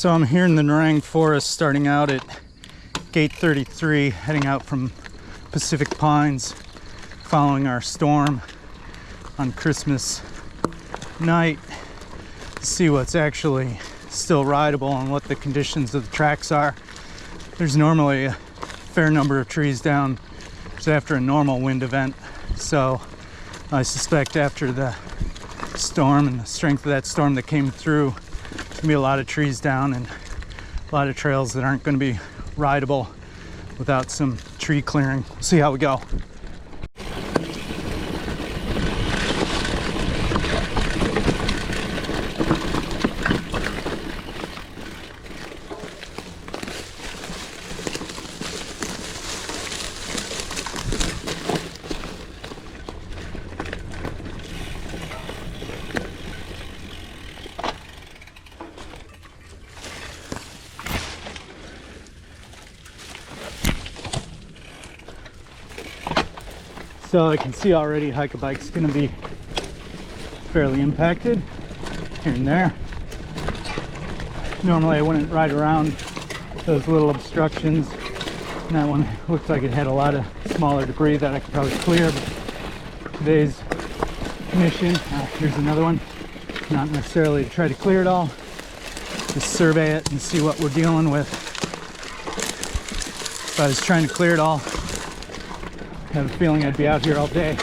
So I'm here in the Nerang forest, starting out at gate 33, heading out from Pacific Pines, following our storm on Christmas night to see what's actually still rideable and what the conditions of the tracks are. There's normally a fair number of trees down just after a normal wind event, so I suspect after the storm and the strength of that storm that came through, there's gonna be a lot of trees down and a lot of trails that aren't going to be rideable without some tree clearing. We'll see how we go. So I can see already hike-a-bike's going to be fairly impacted here and there. Normally I wouldn't ride around those little obstructions. And that one looks like it had a lot of smaller debris that I could probably clear. But today's mission, here's another one, not necessarily to try to clear it all, just survey it and see what we're dealing with. If I was trying to clear it all, I have a feeling I'd be out here all day.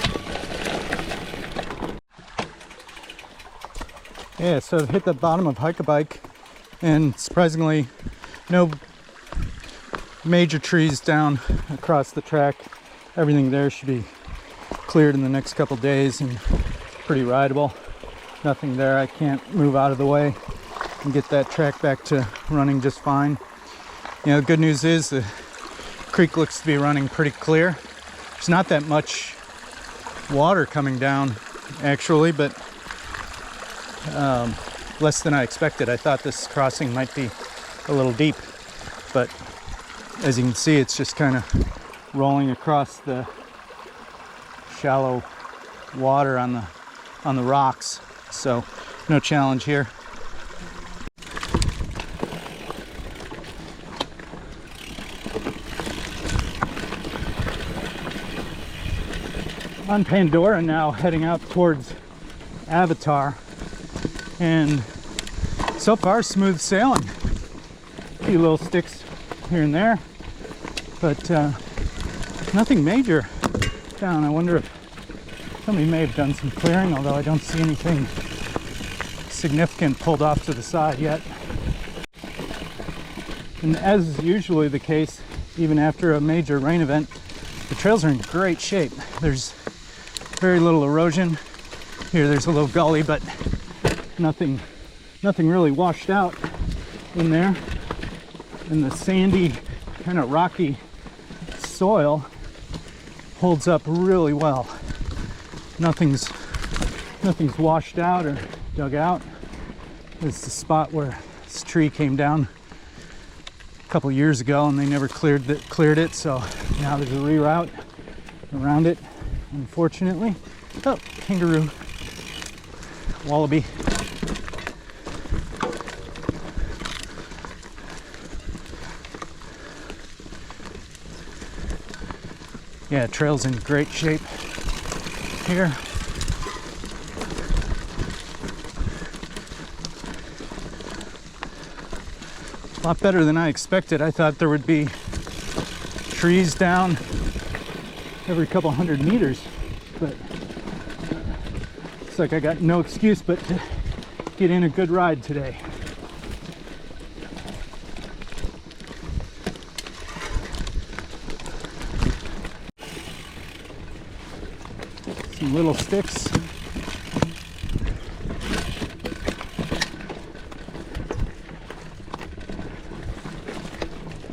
Yeah, so I've hit the bottom of hike-a-bike, and surprisingly, no major trees down across the track. Everything there should be cleared in the next couple days and pretty rideable. Nothing there I can't move out of the way and get that track back to running just fine. You know, the good news is the creek looks to be running pretty clear. There's not that much water coming down actually, but less than I expected. I thought this crossing might be a little deep, but as you can see, it's just kind of rolling across the shallow water on the rocks, so no challenge here. On Pandora now, heading out towards Avatar, and so far smooth sailing. A few little sticks here and there, but nothing major down. I wonder if somebody may have done some clearing, although I don't see anything significant pulled off to the side yet. And as is usually the case, even after a major rain event, the trails are in great shape. There's very little erosion. Here there's a little gully, but nothing really washed out in there. And the sandy, kind of rocky soil holds up really well. Nothing's washed out or dug out. This is the spot where this tree came down a couple years ago and they never cleared it, so now there's a reroute around it. Unfortunately. Oh, kangaroo, wallaby. Yeah, trail's in great shape here. A lot better than I expected. I thought there would be trees down every couple hundred meters, but looks like I got no excuse but to get in a good ride today. Some little sticks.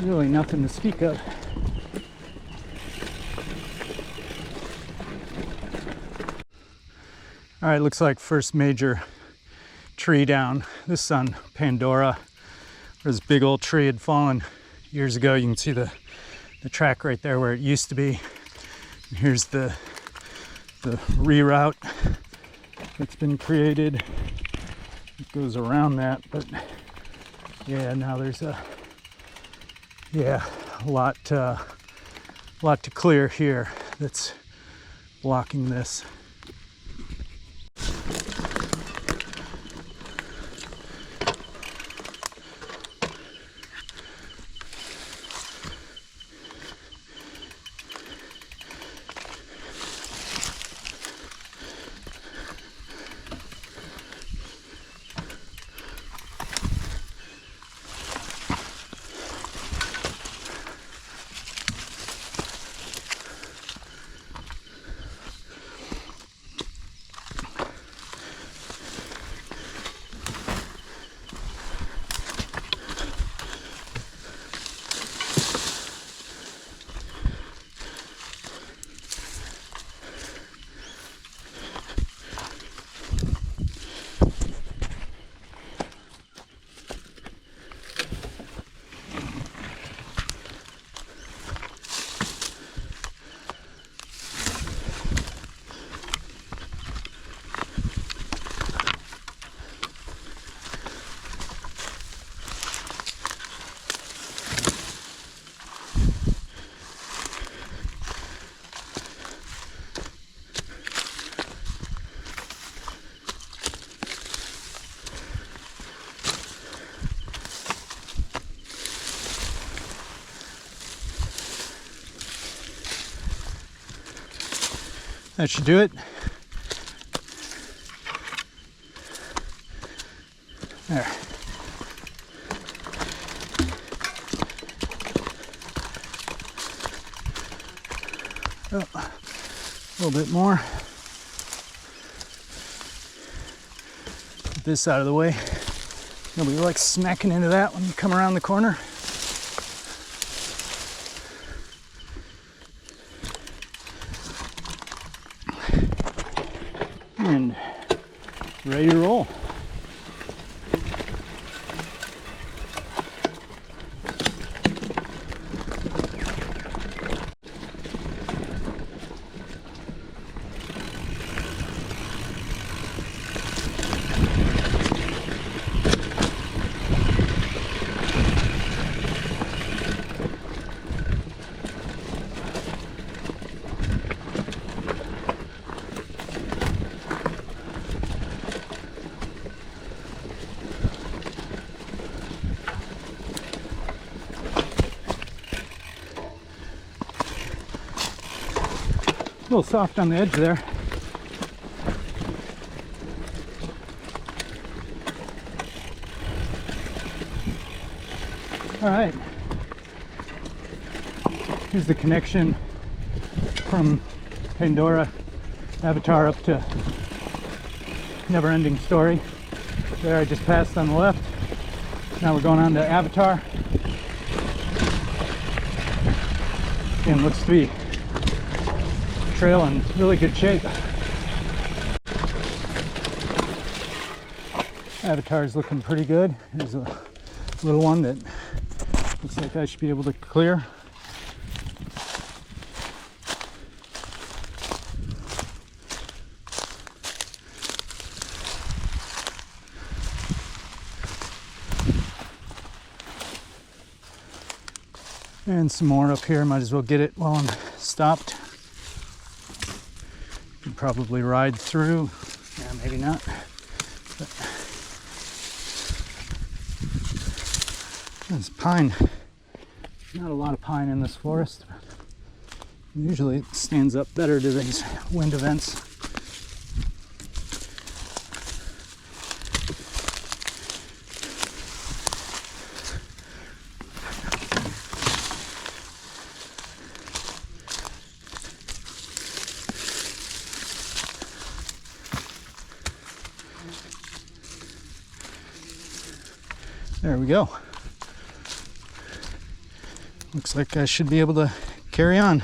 Really nothing to speak of. All right, looks like first major tree down. This is on Pandora, where this big old tree had fallen years ago. You can see the track right there where it used to be. And here's the reroute that's been created. It goes around that, but Yeah, now there's a lot to clear here that's blocking this. That should do it. There. Oh, a little bit more. Get this out of the way. Nobody likes smacking into that when you come around the corner. And ready to roll. A little soft on the edge there. All right. Here's the connection from Pandora Avatar up to Never Ending Story. There I just passed on the left. Now we're going on to Avatar. And looks to be trail in really good shape. Avatar's looking pretty good. There's a little one that looks like I should be able to clear. And some more up here. Might as well get it while I'm stopped. Could probably ride through. Yeah, maybe not. But there's pine. Not a lot of pine in this forest. Usually it stands up better to these wind events. There we go. Looks like I should be able to carry on.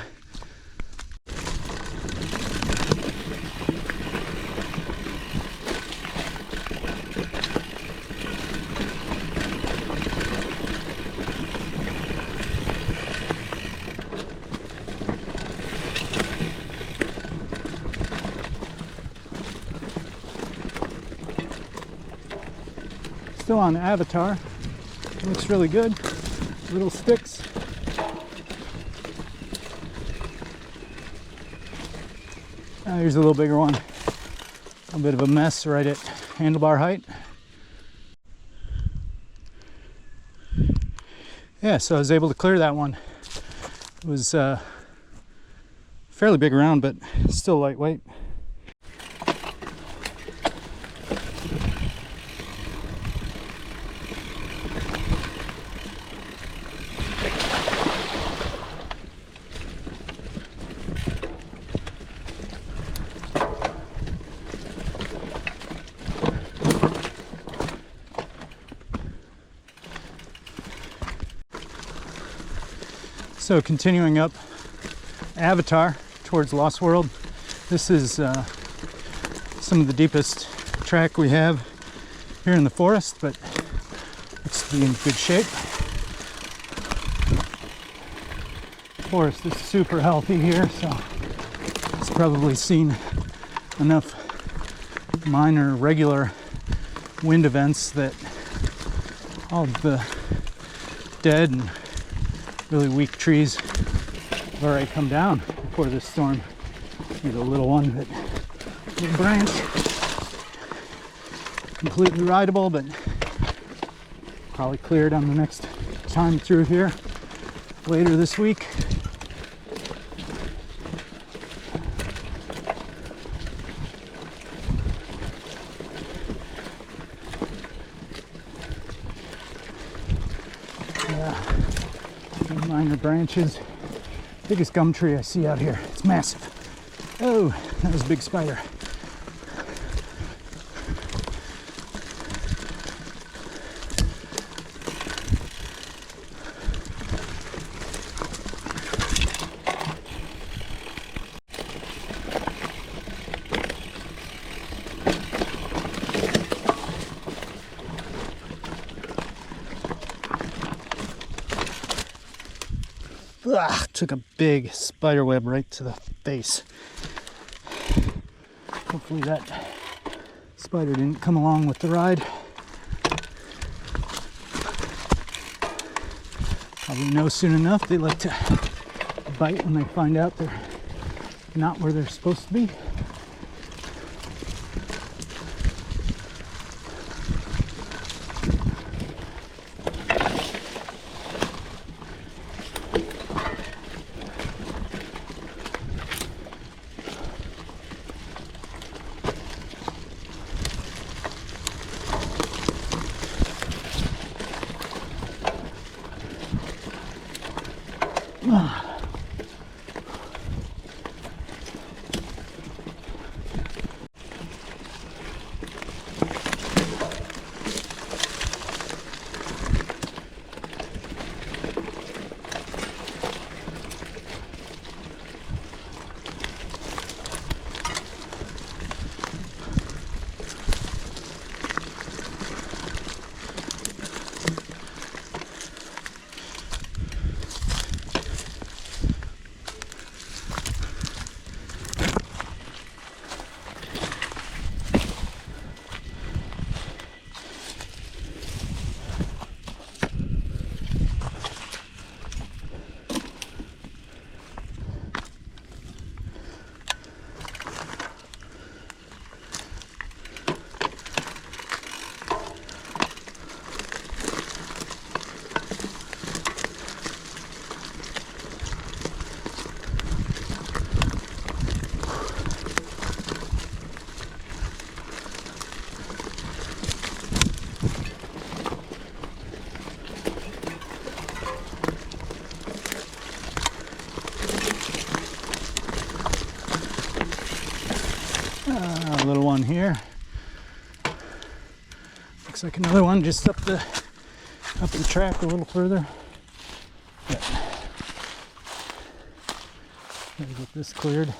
Still on Avatar. Looks really good. Little sticks. Here's a little bigger one. A bit of a mess right at handlebar height. Yeah, so I was able to clear that one. It was fairly big around, but still lightweight. So continuing up Avatar towards Lost World, this is some of the deepest track we have here in the forest, but looks to be in good shape. The forest is super healthy here, so it's probably seen enough minor regular wind events that all of the dead and really weak trees have already come down before this storm. Here's a little one, that little branch, completely rideable, but probably cleared on the next time through here later this week. Minor branches. Biggest gum tree I see out here. It's massive. Oh, that was a big spider. Ugh, took a big spider web right to the face. Hopefully that spider didn't come along with the ride. Probably know soon enough they like to bite when they find out they're not where they're supposed to be. A little one here. Looks like another one just up the track a little further. But gotta get this cleared.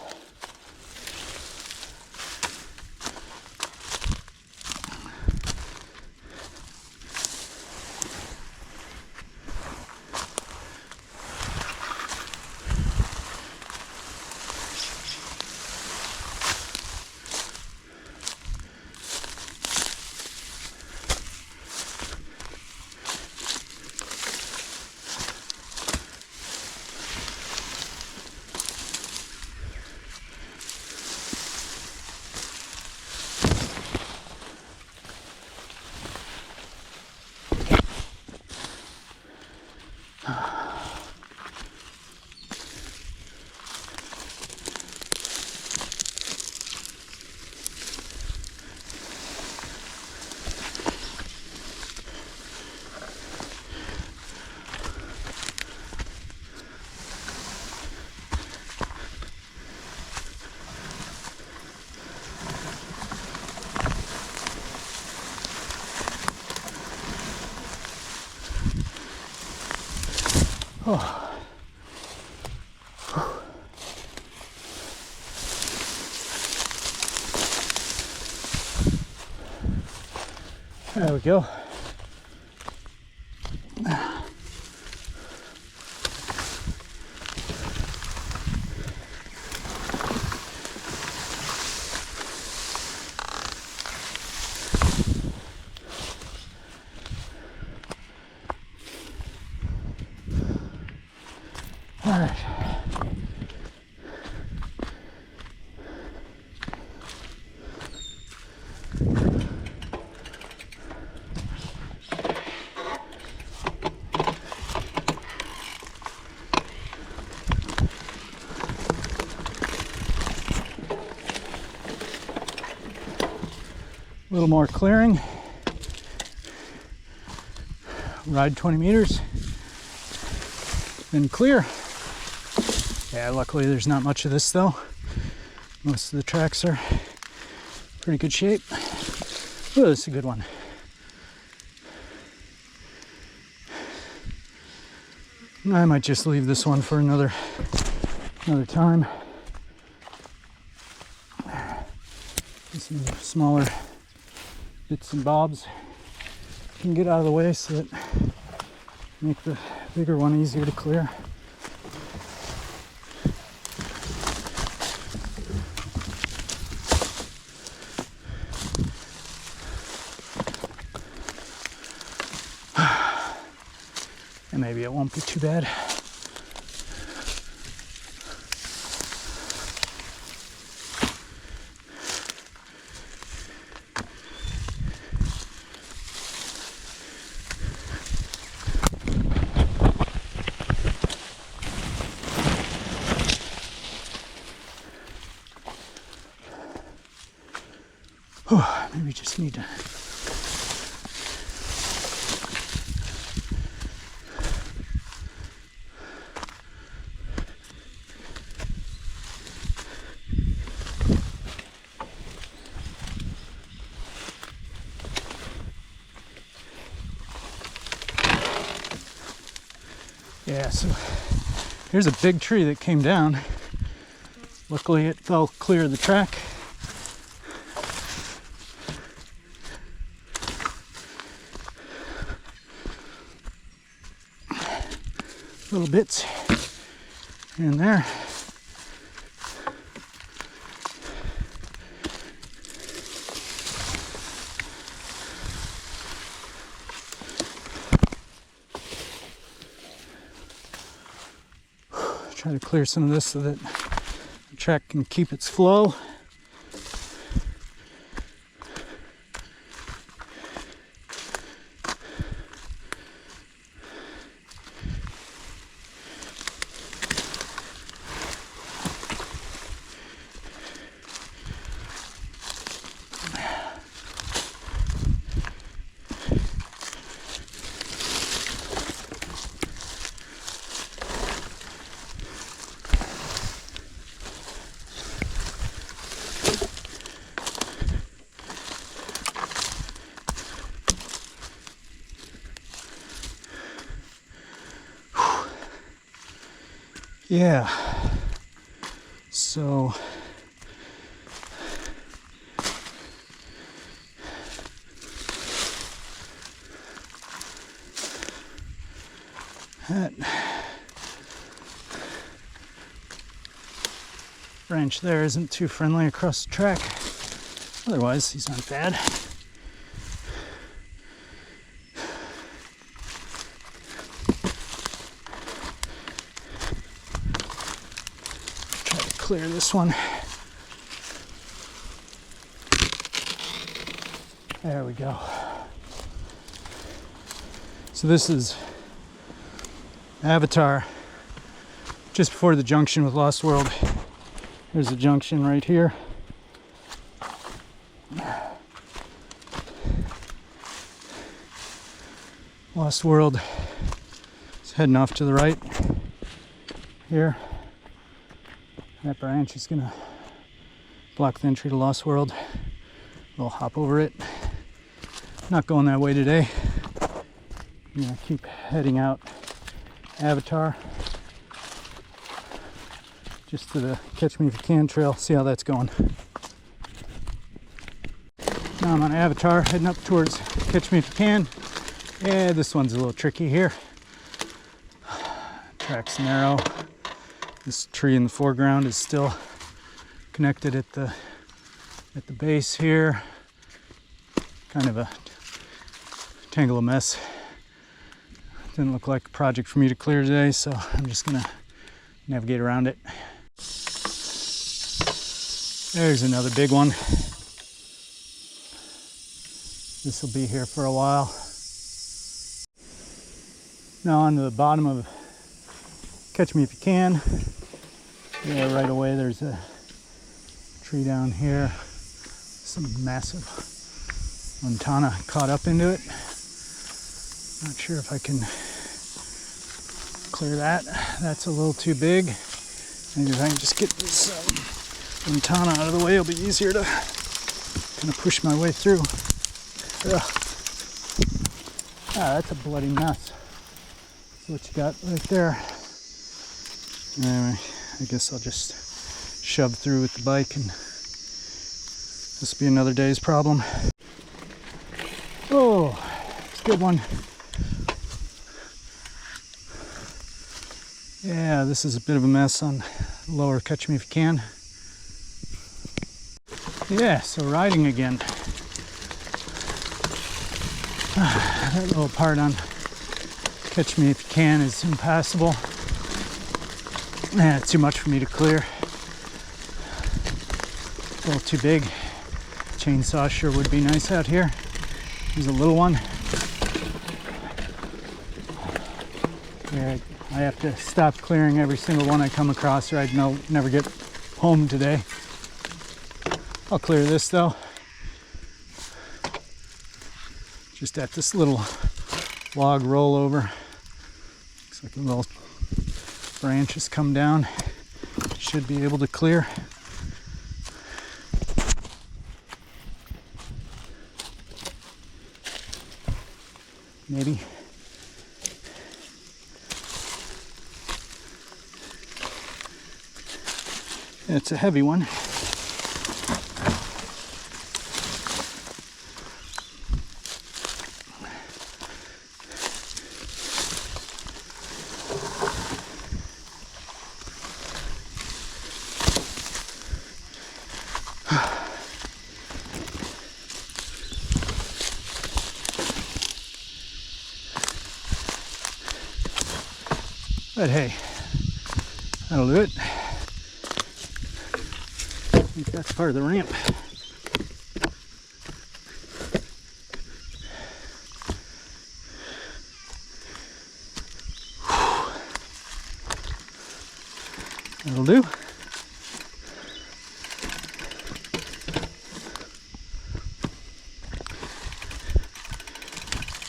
Oh. There we go. All right. A little more clearing. Ride 20 meters. Then clear. Yeah, luckily there's not much of this though. Most of the tracks are pretty good shape. Oh, this is a good one. I might just leave this one for another time. Some smaller bits and bobs can get out of the way so that make the bigger one easier to clear. And maybe it won't be too bad. Maybe just need to yeah, so here's a big tree that came down. Luckily it fell clear of the track. Little bits here and there. Try to clear some of this so that the track can keep its flow. Yeah, so that branch there isn't too friendly across the track. Otherwise, he's not bad. Clear this one. There we go. So this is Avatar, just before the junction with Lost World. There's a junction right here. Lost World is heading off to the right here. That branch is gonna block the entry to Lost World. We'll hop over it. Not going that way today. I'm gonna keep heading out Avatar. Just to the Catch Me If You Can trail, see how that's going. Now I'm on Avatar, heading up towards Catch Me If You Can. Yeah, this one's a little tricky here. Track's narrow. This tree in the foreground is still connected at the base here. Kind of a tangle of mess. Didn't look like a project for me to clear today, so I'm just gonna navigate around it. There's another big one. This will be here for a while. Now on to the bottom of Catch Me If You Can. Yeah, right away there's a tree down here. Some massive lantana caught up into it. Not sure if I can clear that. That's a little too big. Maybe if I can just get this lantana out of the way, it'll be easier to kind of push my way through. Ugh. Ah, that's a bloody mess. That's what you got right there. Anyway, I guess I'll just shove through with the bike, and this will be another day's problem. Oh, it's a good one. Yeah, this is a bit of a mess on lower Catch Me If You Can. Yeah, so riding again. That little part on Catch Me If You Can is impassable. Yeah, it's too much for me to clear. A little too big. Chainsaw sure would be nice out here. There's a little one. Yeah, I have to stop clearing every single one I come across, or I'd never get home today. I'll clear this though. Just at this little log rollover. Looks like a little branch has come down. Should be able to clear. Maybe. It's a heavy one. But hey, that'll do it. I think that's part of the ramp. That'll do.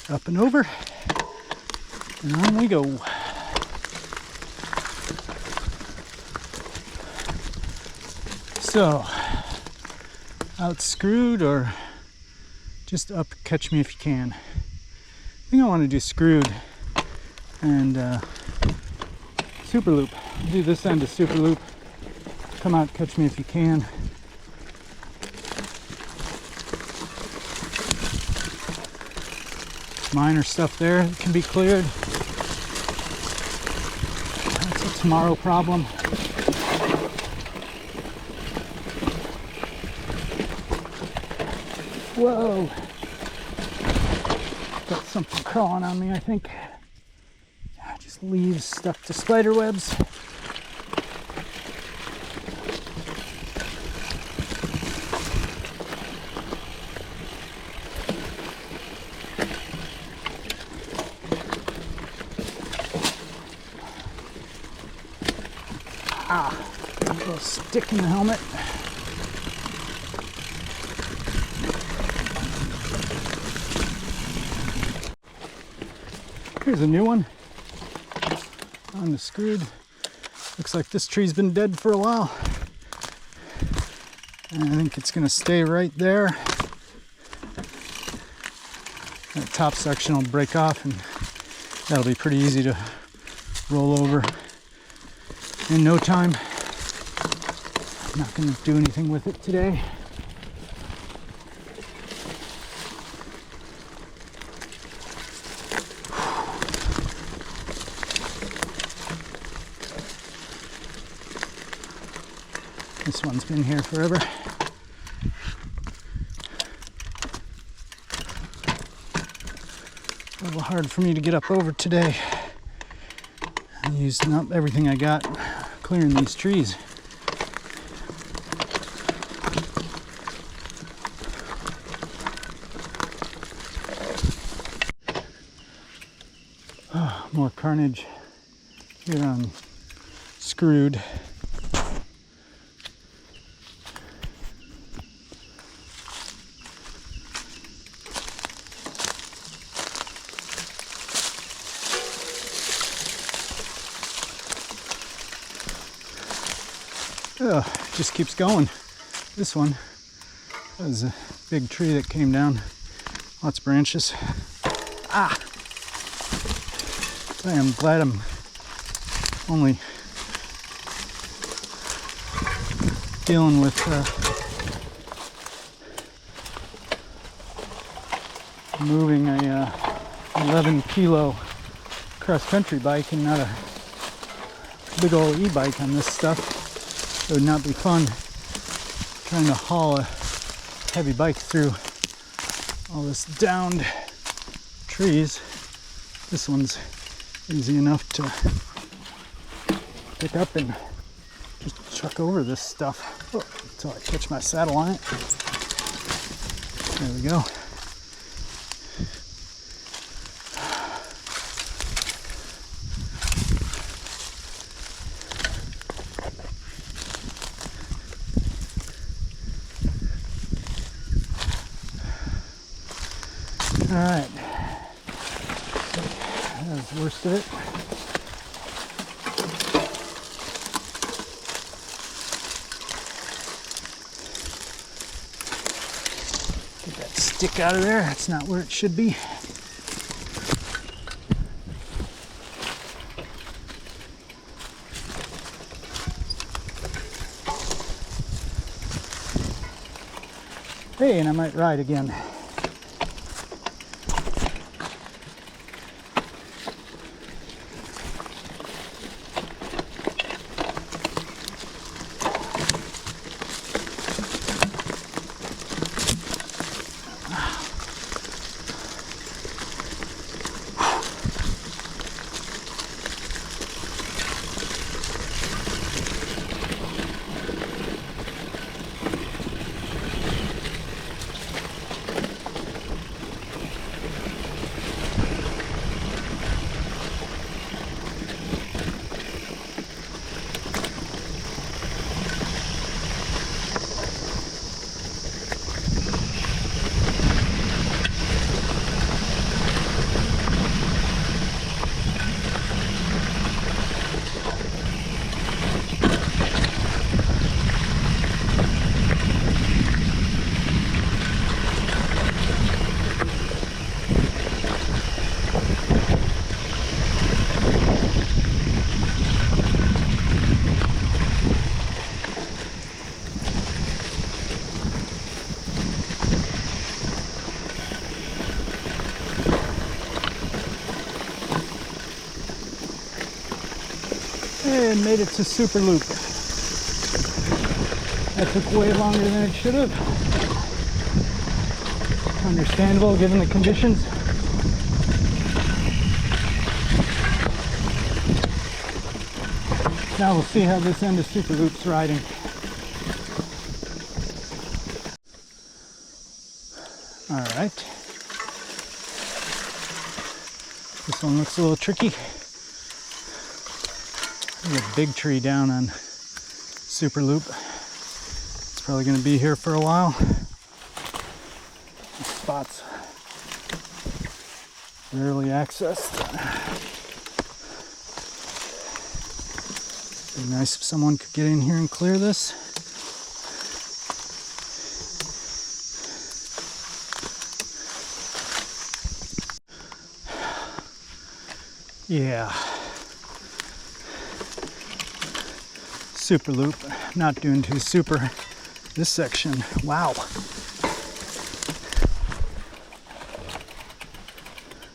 Up and over, and on we go. So, out Skrood or just up Catch Me If You Can. I think I want to do Skrood and super loop. Do this end of super loop. Come out Catch Me If You Can. Minor stuff there that can be cleared. That's a tomorrow problem. Whoa! Got something crawling on me, I think. Just leaves stuck to spider webs. Ah, a little stick in the helmet. Here's a new one on the Skrood. Looks like this tree's been dead for a while. And I think it's gonna stay right there. That top section will break off and that'll be pretty easy to roll over in no time. I'm not going to do anything with it today. This one's been here forever. A little hard for me to get up over today. I'm using up everything I got clearing these trees. Oh, more carnage here on Skrood. Oh, it just keeps going. This one was a big tree that came down. Lots of branches. Ah! I am glad I'm only dealing with moving a 11 kilo cross-country bike and not a big old e-bike on this stuff. It would not be fun trying to haul a heavy bike through all this downed trees. This one's easy enough to pick up and just chuck over this stuff until I catch my saddle on it. There we go. All right, that was the worst of it. Get that stick out of there. That's not where it should be. Hey, and I might ride again. And made it to Super Loop. That took way longer than it should have. Understandable given the conditions. Now we'll see how this end of Super Loop's riding. All right. This one looks a little tricky. There's a big tree down on Super Loop. It's probably going to be here for a while. The spot's rarely accessed. It'd be nice if someone could get in here and clear this. Yeah. super loop. Not doing too super this section. Wow.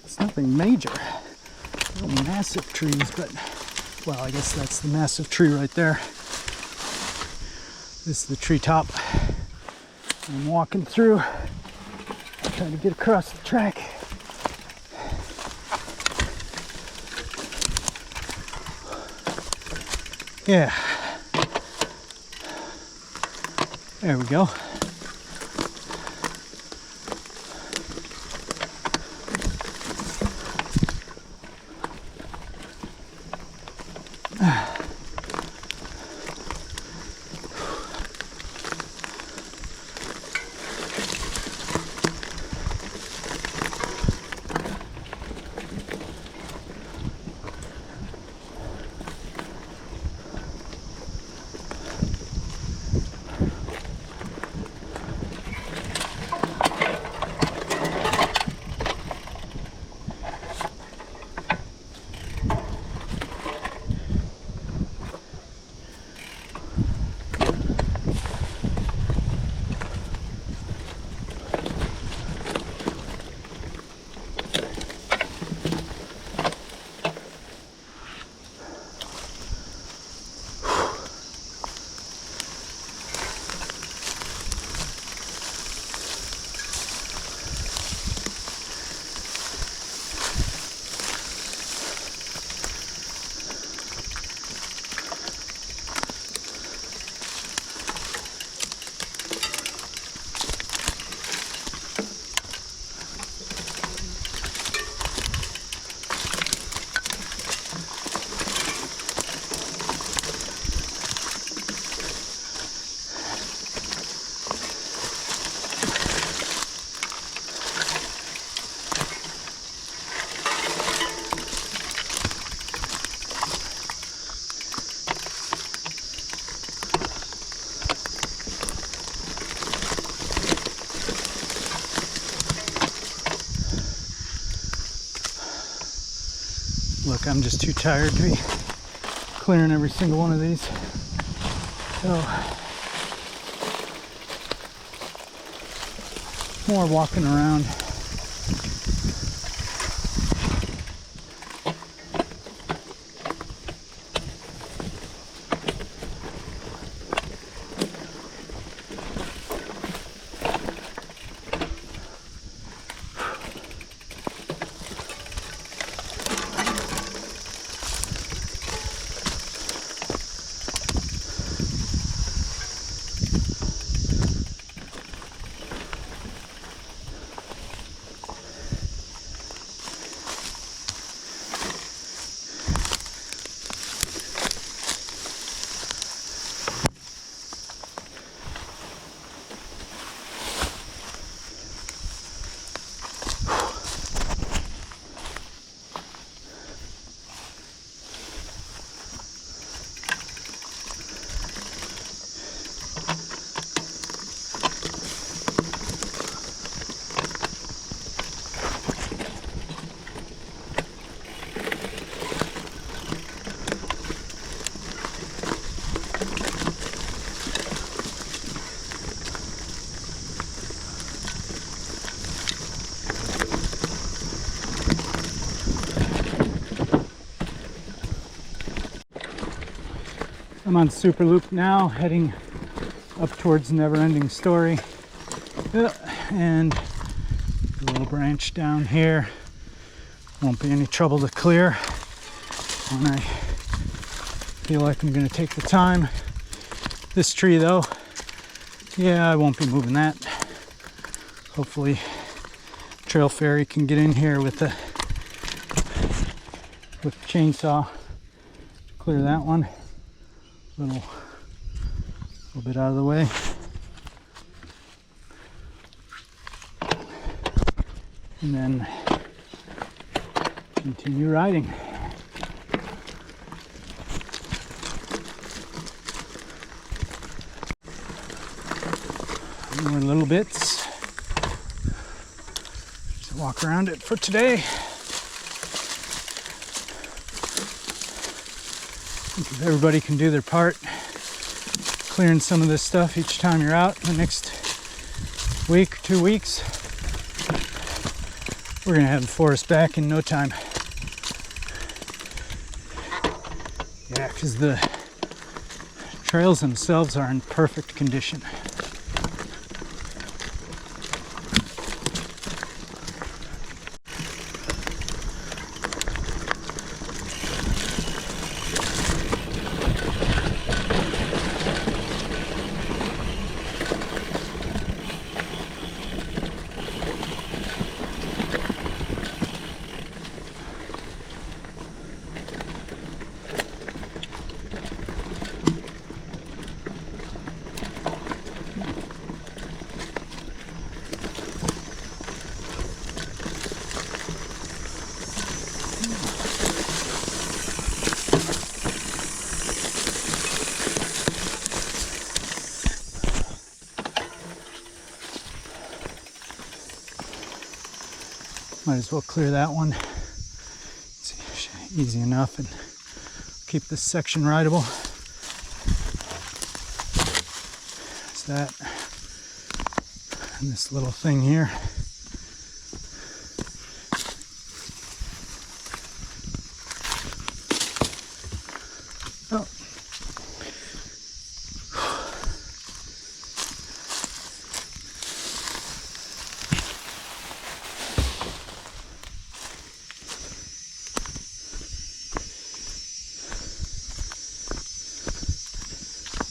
It's nothing major. Little massive trees, but well, I guess that's the massive tree right there. This is the treetop I'm walking through, trying to get across the track. Yeah. There we go. Look, I'm just too tired to be clearing every single one of these. So, more walking around. I'm on Super Loop now, heading up towards Never Ending Story. And a little branch down here. Won't be any trouble to clear when I feel like I'm going to take the time. This tree though, yeah, I won't be moving that. Hopefully Trail Fairy can get in here with the chainsaw, clear that one. Little bit out of the way. And then continue riding. More little bits. Just walk around it for today. If everybody can do their part, clearing some of this stuff each time you're out. The next week, 2 weeks, we're gonna have the forest back in no time. Yeah, because the trails themselves are in perfect condition. Might as well clear that one. It's easy enough and keep this section rideable. There's that. And this little thing here. Oh.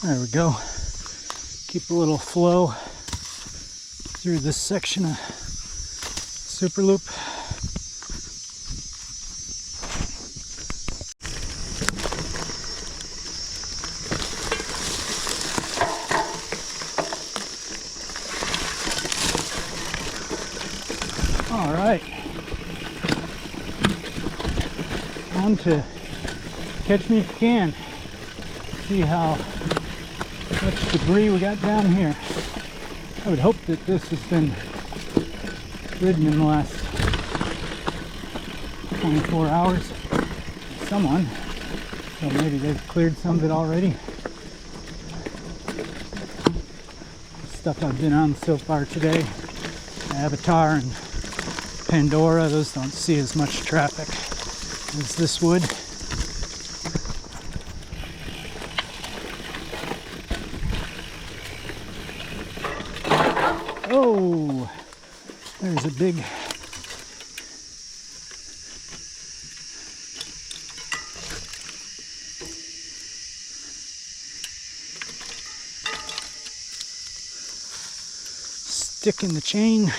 There we go. Keep a little flow through this section of super loop. All right. On to Catch Me If You Can. See how much debris we got down here. I would hope that this has been ridden in the last 24 hours. Someone, so maybe they've cleared some of it already. Stuff I've been on so far today, Avatar and Pandora, those don't see as much traffic as this would. Oh, there's a big stick in the chain.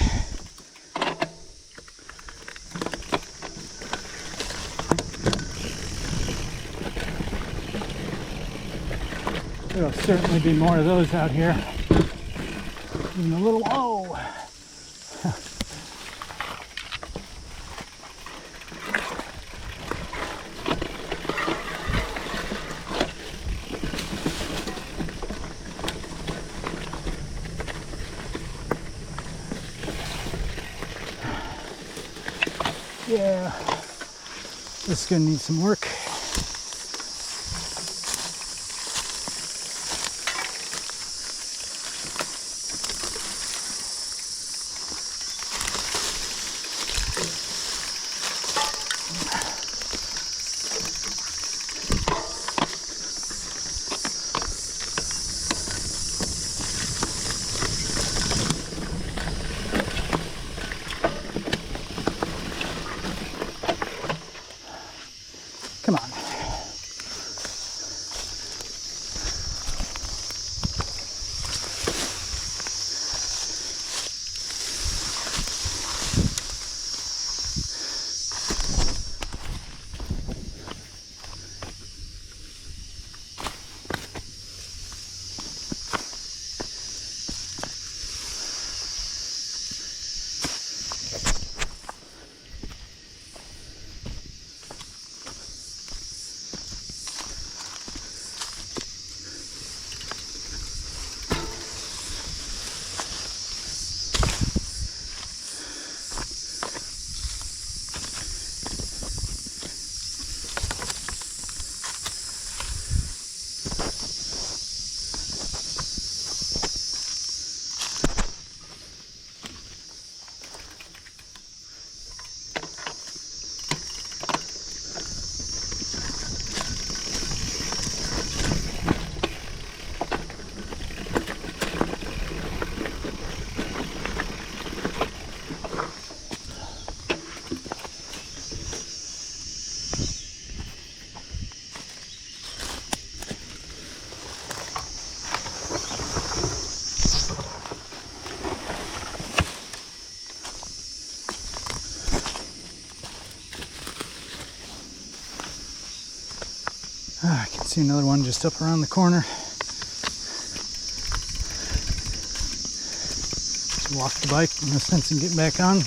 There'll certainly be more of those out here. And a little, oh! Yeah, this is gonna need some work. Come on. I can see another one just up around the corner. Walk the bike, no sense in getting back on.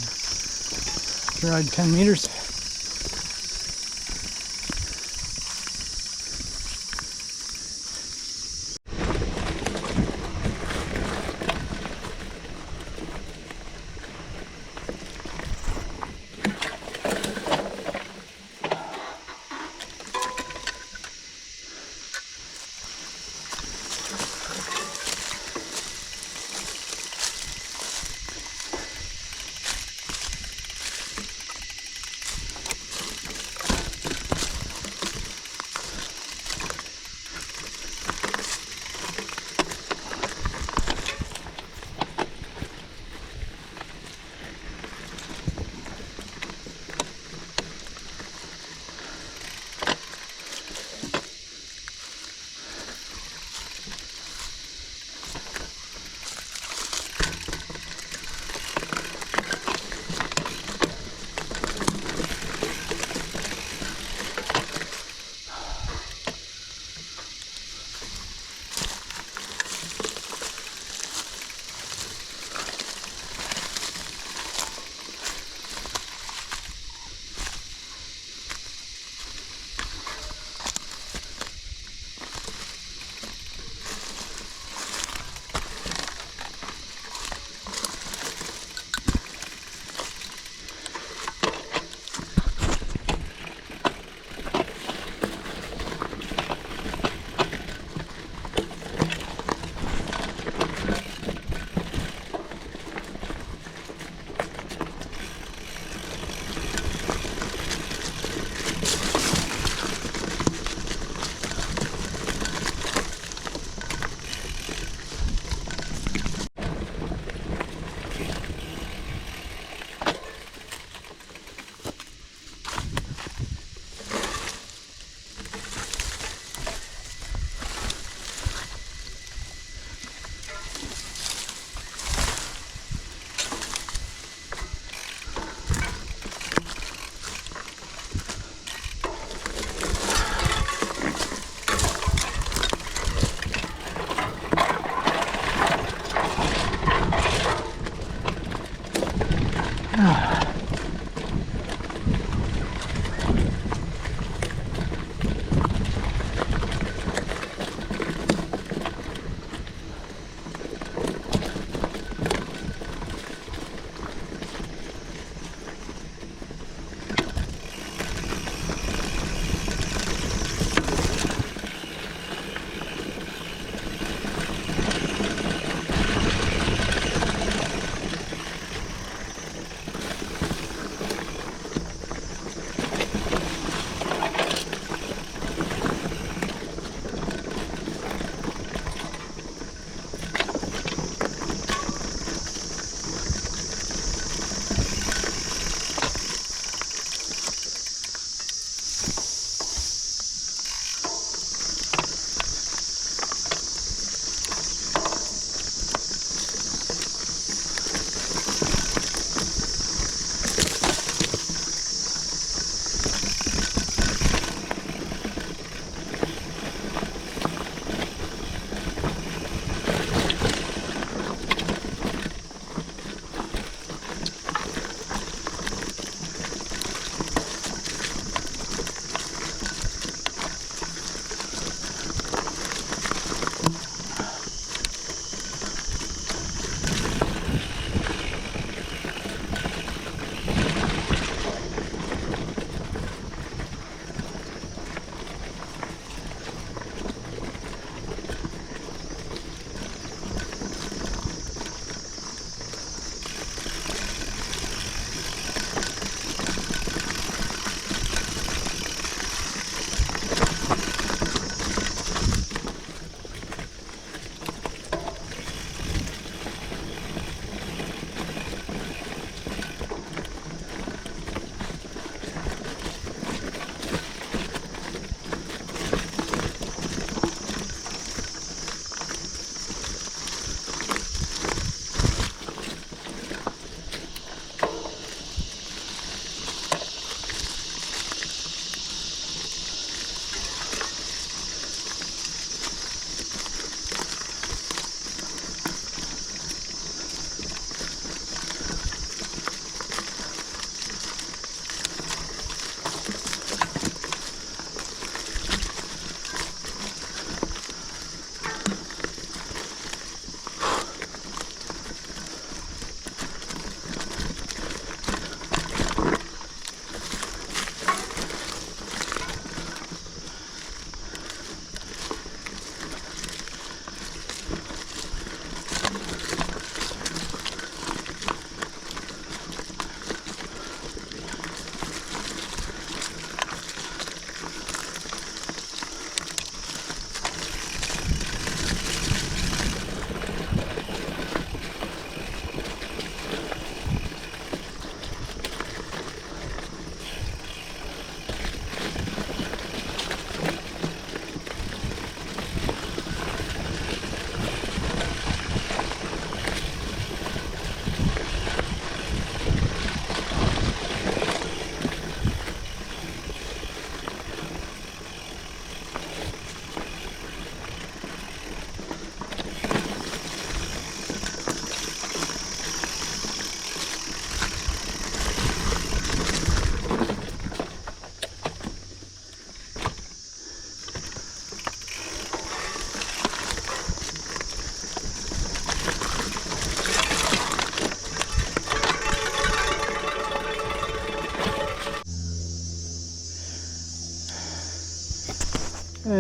Ride 10 meters.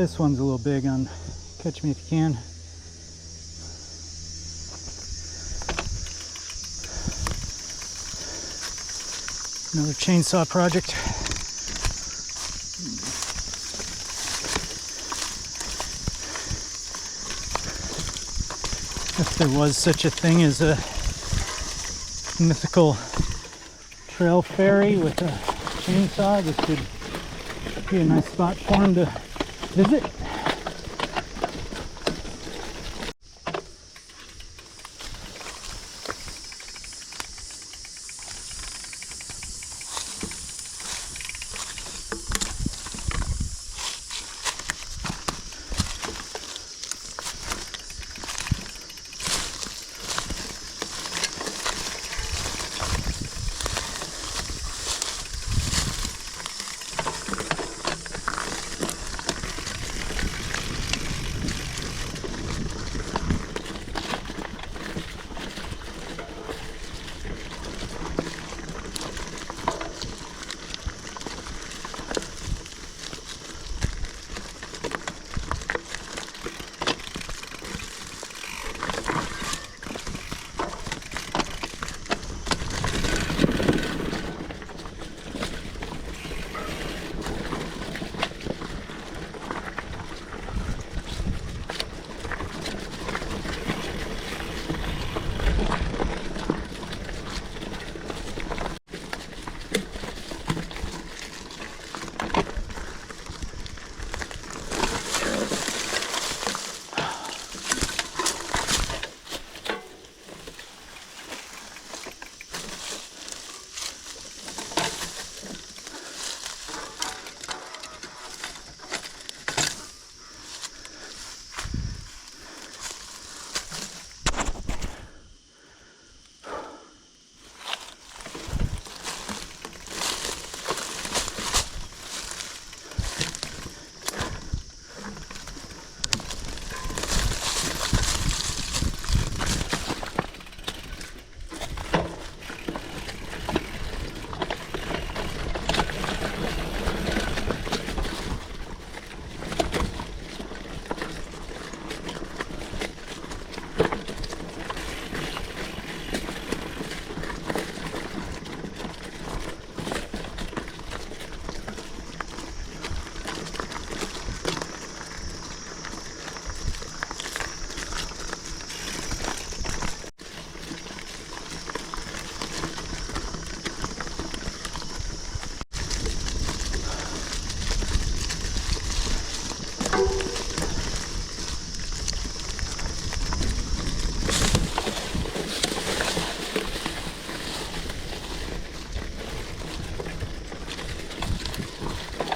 This one's a little big on Catch Me If You Can. Another chainsaw project. If there was such a thing as a mythical trail fairy with a chainsaw, this would be a nice spot for him to visit.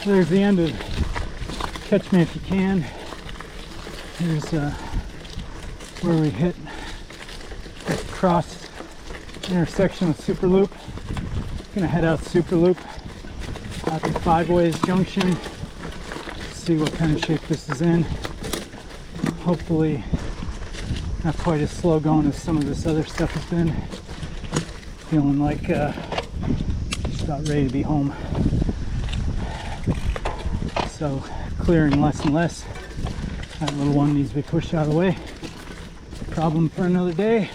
There's the end of Catch Me If You Can. Here's where we hit the cross intersection with Super Loop. Gonna head out Super Loop out to Five Ways Junction. See what kind of shape this is in. Hopefully not quite as slow going as some of this other stuff has been. Feeling like just about ready to be home. So clearing less and less. That little one needs to be pushed out of the way. Problem for another day.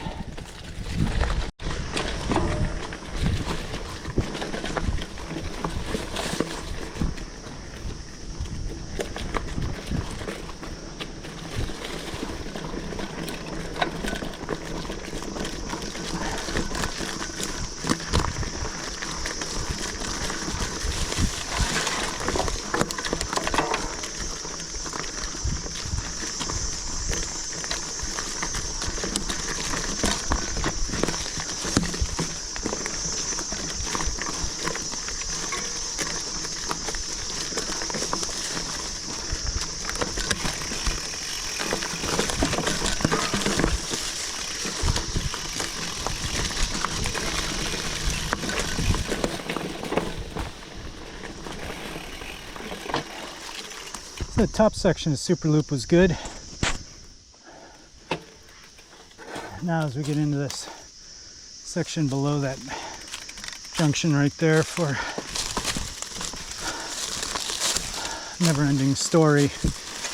The top section of Super Loop was good. Now as we get into this section below that junction right there for Never Ending Story,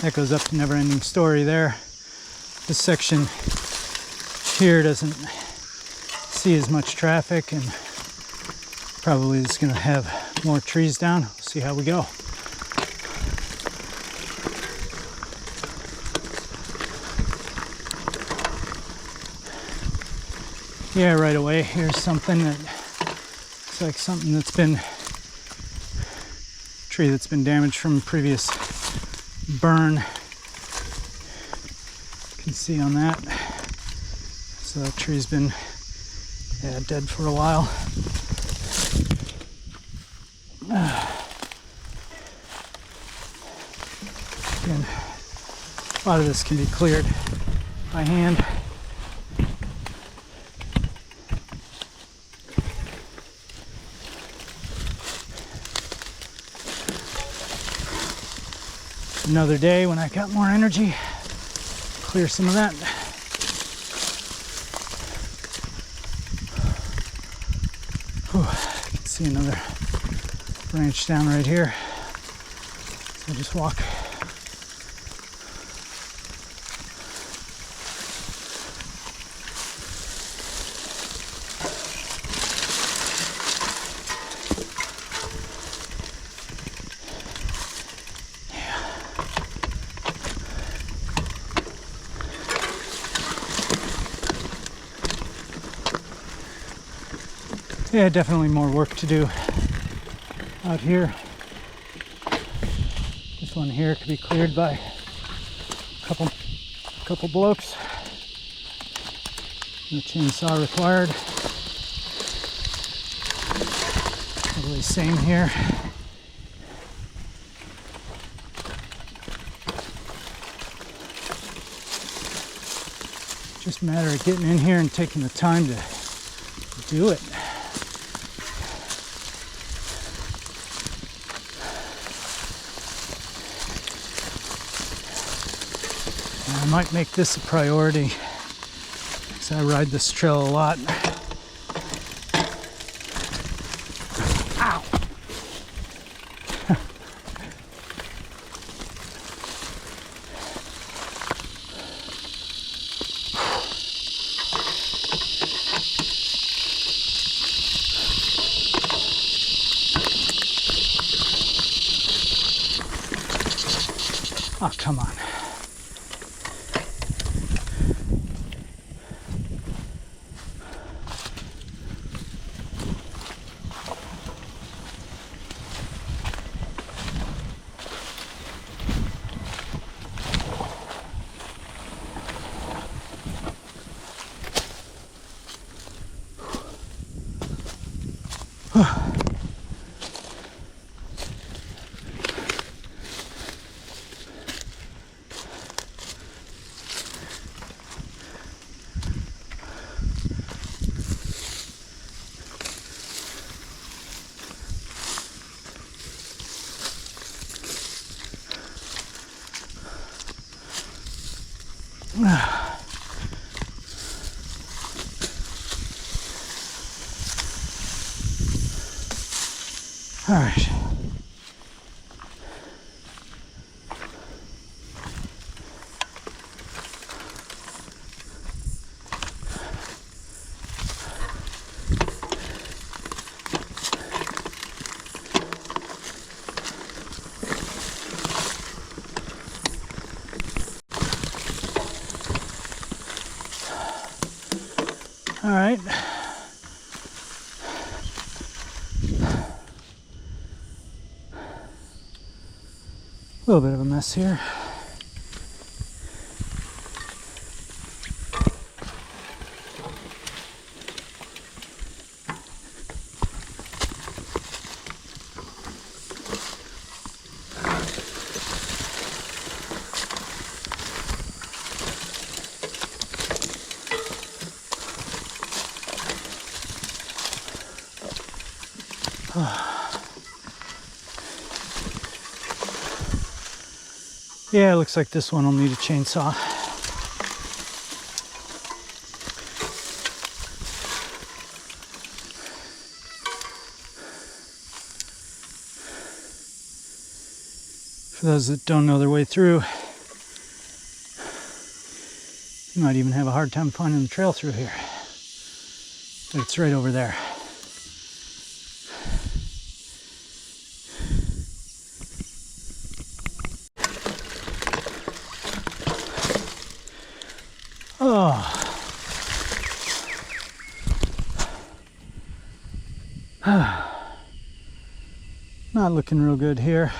That goes up to Never Ending Story there. This section here doesn't see as much traffic and probably is going to have more trees down. We'll see how we go. Yeah, right away, here's something that looks like something that's been, tree that's been damaged from a previous burn. You can see on that. So that tree's been dead for a while. Again, a lot of this can be cleared by hand. Another day when I got more energy, clear some of that. Whew, I can see another branch down right here. So I'll just walk. Yeah, definitely more work to do out here. This one here could be cleared by a couple blokes. No chainsaw required. Probably same here. Just a matter of getting in here and taking the time to do it. I might make this a priority because I ride this trail a lot. Ow! Oh, come on. All right. All right. A little bit of a mess here. Yeah, it looks like this one will need a chainsaw. For those that don't know their way through, You might even have a hard time finding the trail through here. But it's right over there. Oh. Not looking real good here.